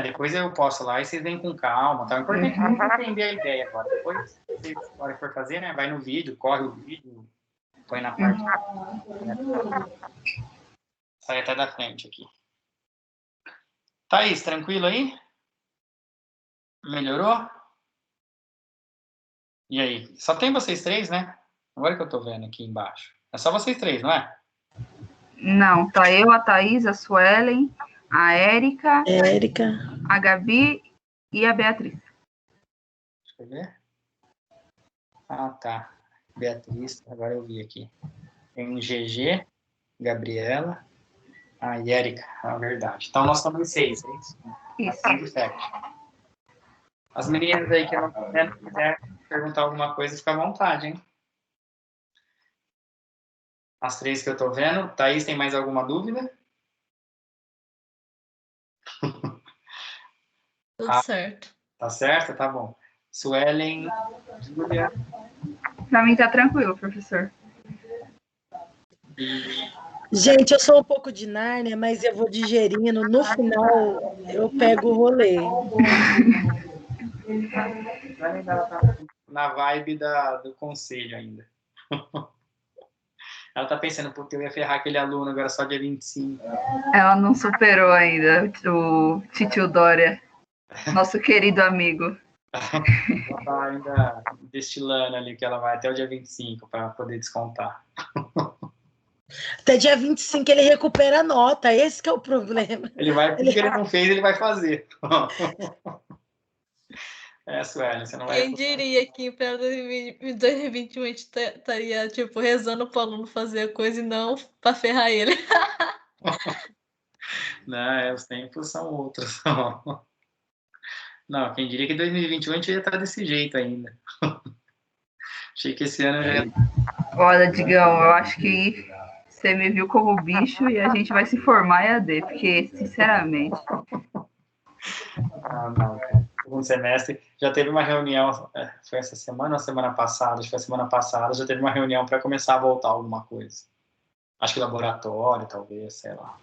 Depois eu posso lá e vocês vêm com calma. Tá? O importante é entender a ideia agora. Depois, se a hora que for fazer, né? Vai no vídeo, corre o vídeo, põe na parte. Sai até da frente aqui. Thaís, tranquilo aí? Melhorou? E aí? Só tem vocês três, né? Agora que eu tô vendo aqui embaixo. É só vocês três, não é? Não, tá eu, a Thaís, a Suelen, a Érica, a Gabi e a Beatriz. Deixa eu ver. Ah, tá. Beatriz, agora eu vi aqui. Tem um GG, Gabriela, e Érica, é verdade. Então nós estamos em 6, é isso? Isso. 7. As meninas aí que não estão vendo, se quiser perguntar alguma coisa, fica à vontade, hein? As 3 que eu tô vendo. Thaís, tem mais alguma dúvida? Tudo certo. Tá certo? Tá bom. Suelen, Júlia. Pra mim tá tranquilo, professor. Gente, eu sou um pouco de Nárnia, mas eu vou digerindo. No final, eu pego o rolê. Suelen tá na vibe do conselho ainda. Ela tá pensando, porque eu ia ferrar aquele aluno agora só dia 25. Ela não superou ainda o Titio Dória, nosso querido amigo. Ela tá ainda destilando ali que ela vai até o dia 25 para poder descontar. Até dia 25 ele recupera a nota, esse que é o problema. Ele vai, porque ele não fez, ele vai fazer. Suelen, você não vai... Quem diria que para 2021 a gente estaria, tipo, rezando para o aluno fazer a coisa e não para ferrar ele. Não, os tempos são outros. Não, quem diria que 2021 a gente ia estar desse jeito ainda. Achei que esse ano já ia... Olha, Digão, eu acho que você me viu como bicho e a gente vai se formar em AD, porque, sinceramente... Ah, não, cara. Segundo semestre, já teve uma reunião, foi essa semana ou semana passada? Acho que foi a semana passada, já teve uma reunião para começar a voltar alguma coisa. Acho que laboratório, talvez, sei lá.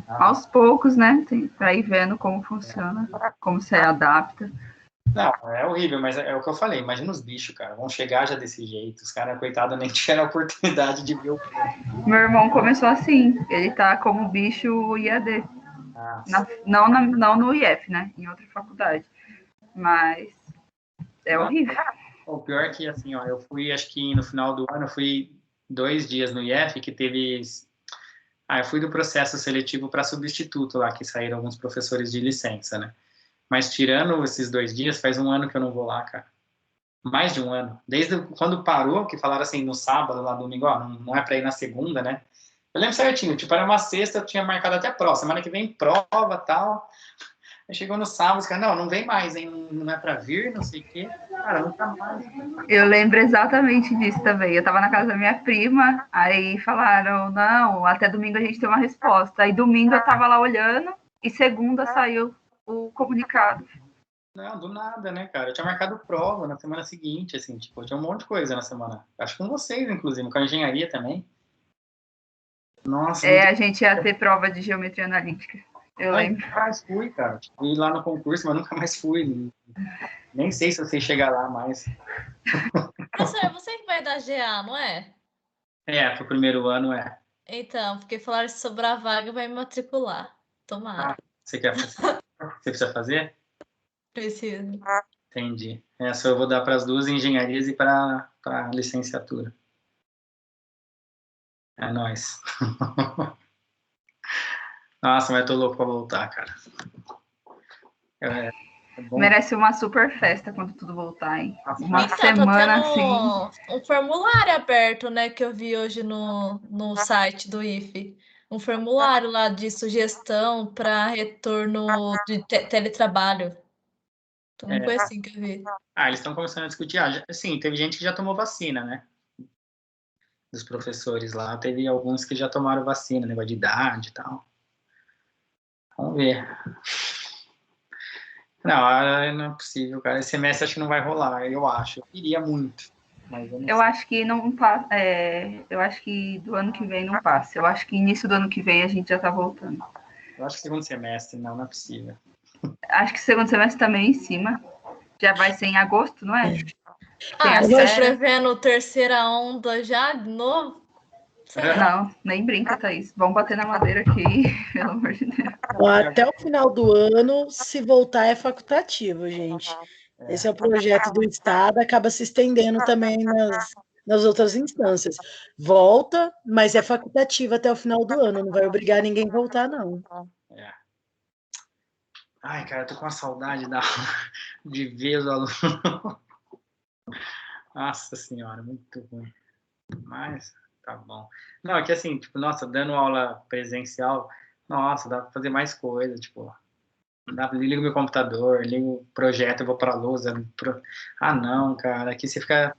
Aos poucos, né? Para ir vendo como funciona, como se adapta. Não, é horrível, mas é o que eu falei. Imagina os bichos, cara. Vão chegar já desse jeito. Os caras, coitados, nem tiveram a oportunidade de ver o... Meu irmão começou assim. Ele tá como bicho IAD. Não no IF, né? Em outra faculdade. Mas é horrível. O pior é que, assim, ó, eu fui, acho que no final do ano, eu fui 2 dias no IF, que teve... eu fui do processo seletivo para substituto lá, que saíram alguns professores de licença, né? Mas tirando esses 2 dias, faz 1 ano que eu não vou lá, cara. Mais de 1 ano. Desde quando parou, que falaram assim, no sábado, lá domingo, ó, não é para ir na segunda, né? Eu lembro certinho, tipo, era uma sexta, eu tinha marcado até a próxima, semana que vem prova e tal. Aí chegou no sábado, os caras, não vem mais, hein? Não é para vir, não sei o quê. Cara, nunca mais. Eu lembro exatamente disso também. Eu tava na casa da minha prima, aí falaram, não, até domingo a gente tem uma resposta. Aí domingo eu tava lá olhando, e segunda saiu o comunicado. Não, do nada, né, cara? Eu tinha marcado prova na semana seguinte, assim, tipo, tinha um monte de coisa na semana. Acho que com vocês, inclusive, com a engenharia também. Nossa. A gente ia ter prova de geometria analítica. Eu lembro. Nunca mais fui, cara. Fui lá no concurso, mas nunca mais fui. Nem sei se você chegar lá mais. Professor, você que vai dar GA, não é? Pro primeiro ano é. Então, porque falaram que se sobrar vaga, vai me matricular. Tomara. Você quer fazer? Você precisa fazer? Preciso. Entendi. Essa eu vou dar para as duas engenharias e para a licenciatura. É nóis. Nossa, mas eu tô louco para voltar, cara. Merece uma super festa quando tudo voltar, hein? Uma então, semana tá assim. Um formulário aberto, né, que eu vi hoje no site do IFE. Um formulário lá de sugestão para retorno de teletrabalho. Então, não foi assim que eu vi. Eles estão começando a discutir. Sim, teve gente que já tomou vacina, né? Dos professores lá. Teve alguns que já tomaram vacina, negócio de idade e tal. Vamos ver. Não é possível, cara. Esse semestre acho que não vai rolar, eu acho. Eu queria muito. Mas eu acho que não passa. Eu acho que do ano que vem não passa. Eu acho que início do ano que vem a gente já tá voltando. Eu acho que segundo semestre, não é possível. Acho que segundo semestre também em cima. Já vai ser em agosto, não é? Você prevendo terceira onda já de novo? Não, nem brinca, Thaís. Vamos bater na madeira aqui, pelo amor de Deus. Até o final do ano, se voltar, é facultativo, gente. Esse é o projeto do Estado, acaba se estendendo também nas outras instâncias. Volta, mas é facultativo até o final do ano, não vai obrigar ninguém a voltar, não. Ai, cara, eu tô com uma saudade de ver os alunos. Nossa senhora, muito ruim. Mas tá bom. Não, é que assim, tipo, nossa, dando aula presencial, nossa, dá pra fazer mais coisa, tipo, ligo meu computador, ligo o projeto, eu vou pra lousa. Não, cara, aqui você fica...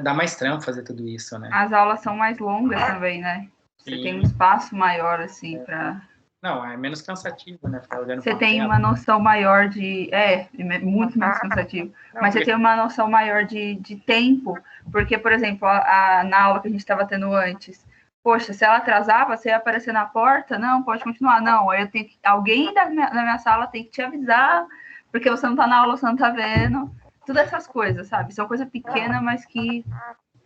Dá mais trampo fazer tudo isso, né? As aulas são mais longas também, né? Você tem um espaço maior, assim, pra... Não, é menos cansativo, né? Ficar olhando você tem uma noção maior de... muito menos cansativo. Mas você tem uma noção maior de tempo. Porque, por exemplo, na aula que a gente estava tendo antes, poxa, se ela atrasava, você ia aparecer na porta? Não, pode continuar. Não, eu tenho que... alguém da minha sala tem que te avisar, porque você não tá na aula, você não tá vendo. Todas essas coisas, sabe? São coisas pequenas, mas que...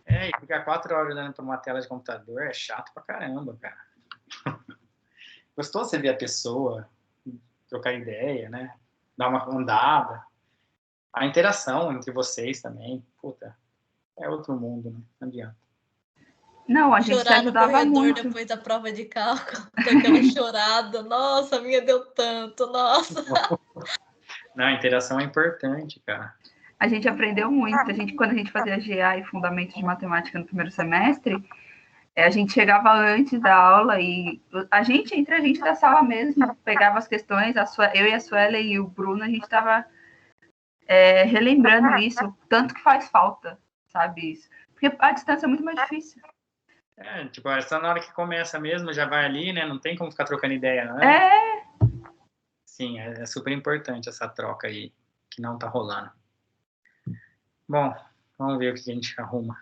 e ficar 4 horas olhando para uma tela de computador é chato pra caramba, cara. Gostou você ver a pessoa, trocar ideia, né? Dar uma andada. A interação entre vocês também, puta, é outro mundo, né? Não adianta. Não, a gente se ajudava muito. Depois da prova de cálculo, aquela chorada, nossa, a minha deu tanto, nossa. Não, a interação é importante, cara. A gente aprendeu muito. Quando a gente fazia GA e Fundamentos de Matemática no primeiro semestre, A gente chegava antes da aula e entre a gente da sala mesmo, pegava as questões, eu e a Suelen e o Bruno, a gente estava relembrando isso, tanto que faz falta, sabe isso? Porque a distância é muito mais difícil. Tipo, é só na hora que começa mesmo, já vai ali, né? Não tem como ficar trocando ideia, né? Sim, é super importante essa troca aí, que não tá rolando. Bom, vamos ver o que a gente arruma.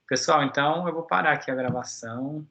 Pessoal, então eu vou parar aqui a gravação.